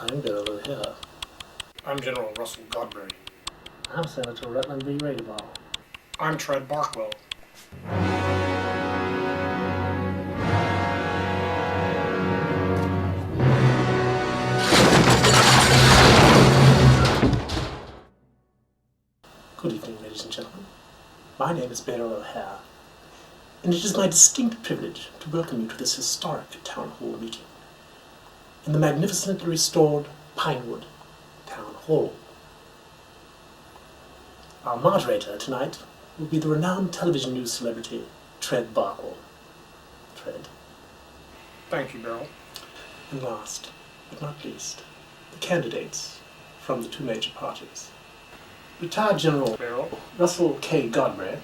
I'm Bill here. I'm General Russell Godbury. I'm Senator Rutland V. Radeball. I'm Tread Barkwell. Good evening, ladies and gentlemen. My name is Beryl O'Hare, and it is my distinct privilege to welcome you to this historic town hall meeting in the magnificently restored Pinewood Town Hall. Our moderator tonight will be the renowned television news celebrity, Tread Barkwell. Tread. Thank you, Beryl. And last, but not least, the candidates from the two major parties. Retired General Beryl. Russell K. Godbury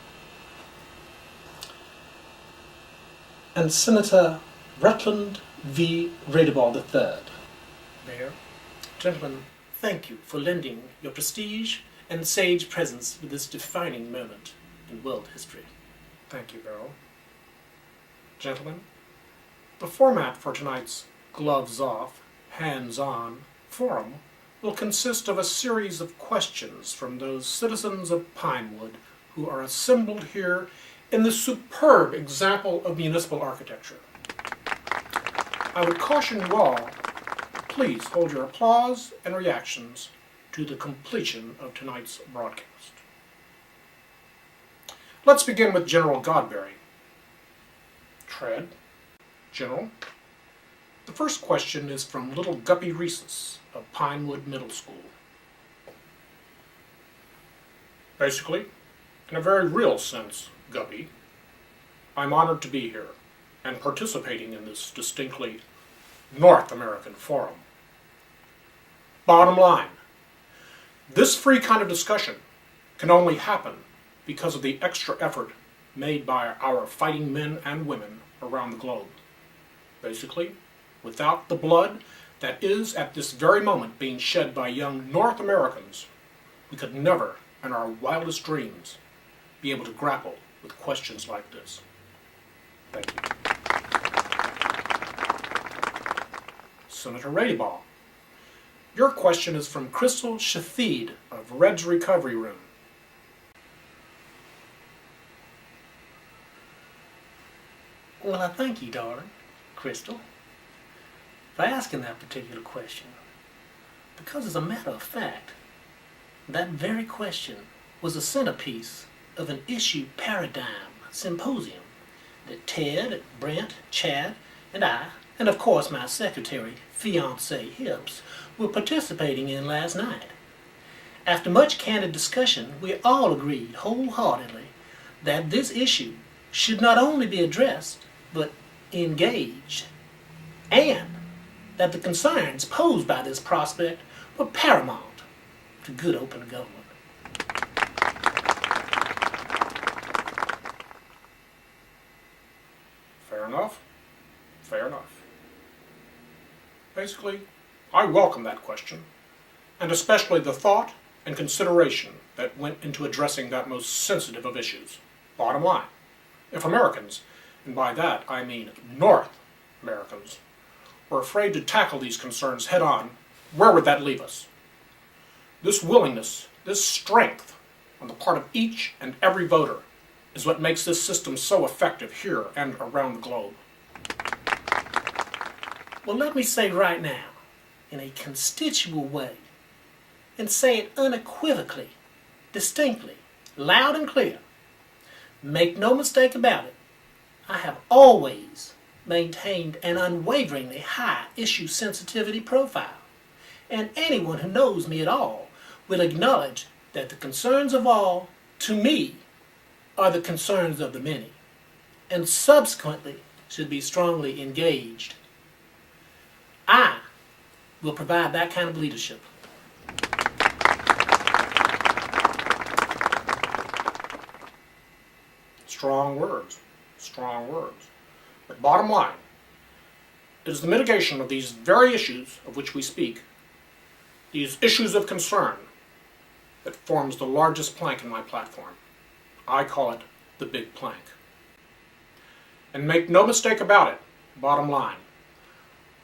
and Senator Rutland V. Radeball III. Mayor, gentlemen, thank you for lending your prestige and sage presence to this defining moment in world history. Thank you, Beryl. Gentlemen, the format for tonight's gloves off, hands on forum will consist of a series of questions from those citizens of Pinewood who are assembled here in this superb example of municipal architecture. I would caution you all, please hold your applause and reactions to the completion of tonight's broadcast. Let's begin with General Godbury. Tread. General. The first question is from little Guppy Rhesus of Pinewood Middle School. Basically, in a very real sense, Guppy, I'm honored to be here and participating in this distinctly North American forum. Bottom line, this free kind of discussion can only happen because of the extra effort made by our fighting men and women around the globe. Basically, without the blood that is at this very moment being shed by young North Americans, we could never, in our wildest dreams, be able to grapple with questions like this. Thank you. Senator Radeball, your question is from Crystal Shafid of Red's Recovery Room. Well, I thank you, darling, Crystal, for asking that particular question. Because as a matter of fact, that very question was a centerpiece of an issue paradigm symposium that Ted, Brent, Chad, and I, and of course my secretary, fiancé Hips, were participating in last night. After much candid discussion, we all agreed wholeheartedly that this issue should not only be addressed, but engaged, and that the concerns posed by this prospect were paramount to good open government. Fair enough. Fair enough. Basically, I welcome that question, and especially the thought and consideration that went into addressing that most sensitive of issues. Bottom line, if Americans, and by that I mean North Americans, were afraid to tackle these concerns head-on, where would that leave us? This willingness, this strength on the part of each and every voter is what makes this system so effective here and around the globe. Well, let me say right now, in a constitutional way, and say it unequivocally, distinctly, loud and clear, make no mistake about it, I have always maintained an unwaveringly high issue sensitivity profile, and anyone who knows me at all will acknowledge that the concerns of all, to me, are the concerns of the many, and subsequently should be strongly engaged. I will provide that kind of leadership. Strong words, strong words. But bottom line, it is the mitigation of these very issues of which we speak, these issues of concern, that forms the largest plank in my platform. I call it the big plank. And make no mistake about it, bottom line,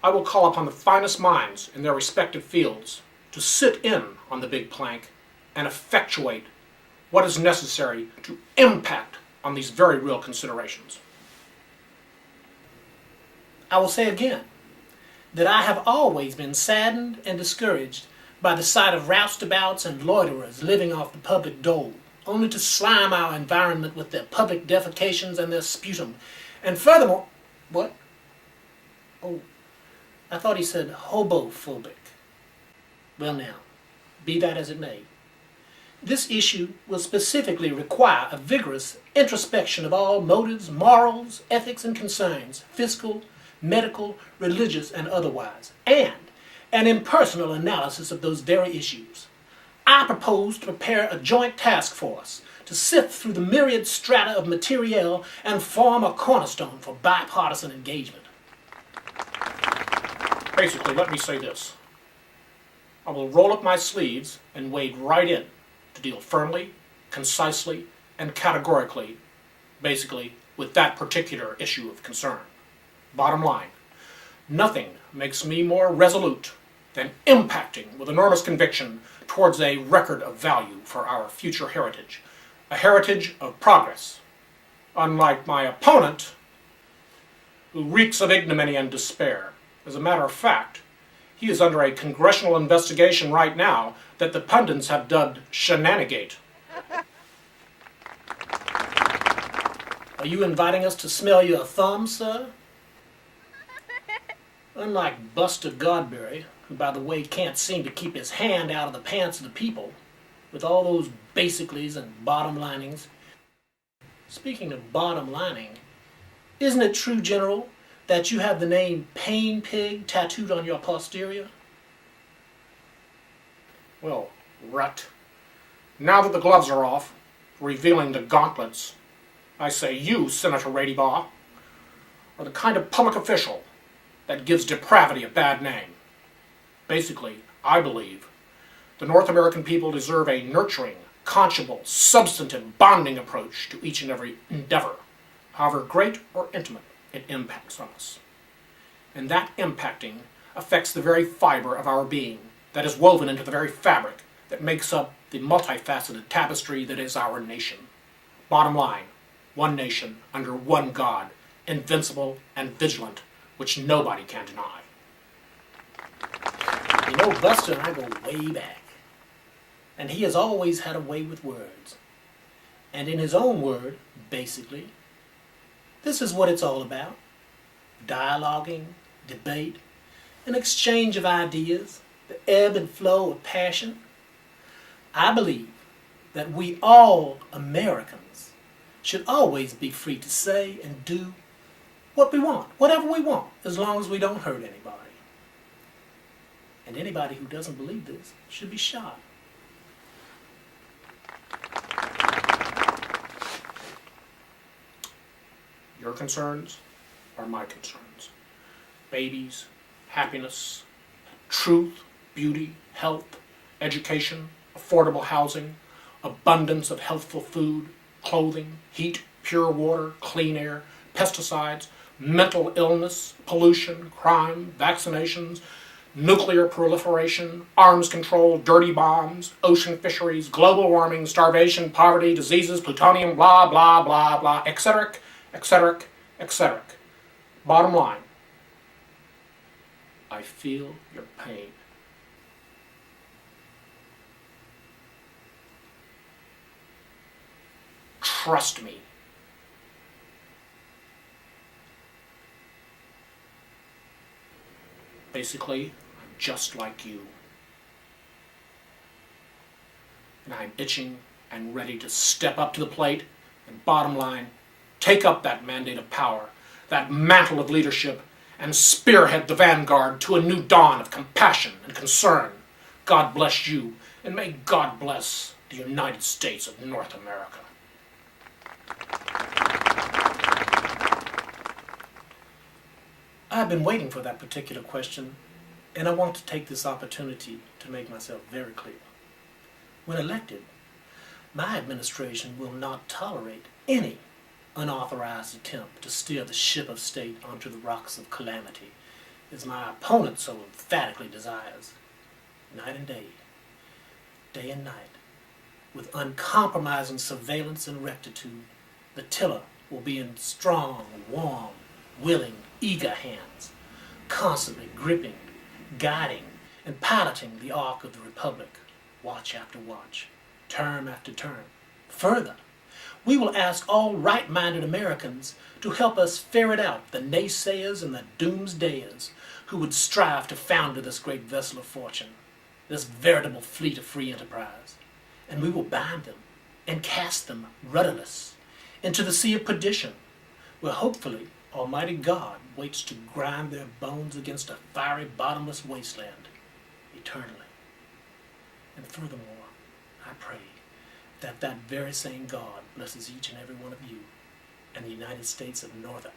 I will call upon the finest minds in their respective fields to sit in on the big plank and effectuate what is necessary to impact on these very real considerations. I will say again that I have always been saddened and discouraged by the sight of roustabouts and loiterers living off the public dole, only to slime our environment with their public defecations and their sputum. And furthermore, what? Oh, I thought he said hobophobic. Well now, be that as it may, this issue will specifically require a vigorous introspection of all motives, morals, ethics, and concerns, fiscal, medical, religious, and otherwise, and an impersonal analysis of those very issues. I propose to prepare a joint task force to sift through the myriad strata of material and form a cornerstone for bipartisan engagement. Basically, let me say this. I will roll up my sleeves and wade right in to deal firmly, concisely, and categorically, basically, with that particular issue of concern. Bottom line, nothing makes me more resolute than impacting with enormous conviction towards a record of value for our future heritage, a heritage of progress, unlike my opponent, who reeks of ignominy and despair. As a matter of fact, he is under a congressional investigation right now that the pundits have dubbed Shenanigate. Are you inviting us to smell your thumb, sir? Unlike Buster Godberry, who, by the way, can't seem to keep his hand out of the pants of the people, with all those basicallys and bottom linings. Speaking of bottom lining, isn't it true, General, that you have the name Pain Pig tattooed on your posterior? Well, rut. Now that the gloves are off, revealing the gauntlets, I say you, Senator Radybaugh, are the kind of public official that gives depravity a bad name. Basically, I believe the North American people deserve a nurturing, conscionable, substantive, bonding approach to each and every endeavor, however great or intimate it impacts on us. And that impacting affects the very fiber of our being, that is woven into the very fabric that makes up the multifaceted tapestry that is our nation. Bottom line, one nation under one God, invincible and vigilant, which nobody can deny. You know, Buster and I go way back, and he has always had a way with words. And in his own word, basically, this is what it's all about. Dialoguing, debate, an exchange of ideas, the ebb and flow of passion. I believe that we all Americans should always be free to say and do what we want, whatever we want, as long as we don't hurt anybody. And anybody who doesn't believe this should be shot. Your concerns are my concerns. Babies, happiness, truth, beauty, health, education, affordable housing, abundance of healthful food, clothing, heat, pure water, clean air, pesticides, mental illness, pollution, crime, vaccinations, nuclear proliferation, arms control, dirty bombs, ocean fisheries, global warming, starvation, poverty, diseases, plutonium, blah, blah, blah, blah, etc., etc., etc. Bottom line, I feel your pain. Trust me. Basically, I'm just like you. And I'm itching and ready to step up to the plate and, bottom line, take up that mandate of power, that mantle of leadership, and spearhead the vanguard to a new dawn of compassion and concern. God bless you, and may God bless the United States of North America. I've been waiting for that particular question, and I want to take this opportunity to make myself very clear. When elected, my administration will not tolerate any unauthorized attempt to steer the ship of state onto the rocks of calamity, as my opponent so emphatically desires, night and day and night, with uncompromising surveillance and rectitude, the tiller will be in strong, warm, willing, eager hands, constantly gripping, guiding, and piloting the arc of the Republic, watch after watch, term after term. Further, we will ask all right-minded Americans to help us ferret out the naysayers and the doomsdayers who would strive to founder this great vessel of fortune, this veritable fleet of free enterprise. And we will bind them and cast them rudderless into the sea of perdition, where hopefully Almighty God waits to grind their bones against a fiery bottomless wasteland eternally. And furthermore, I pray that that very same God blesses each and every one of you and the United States of America.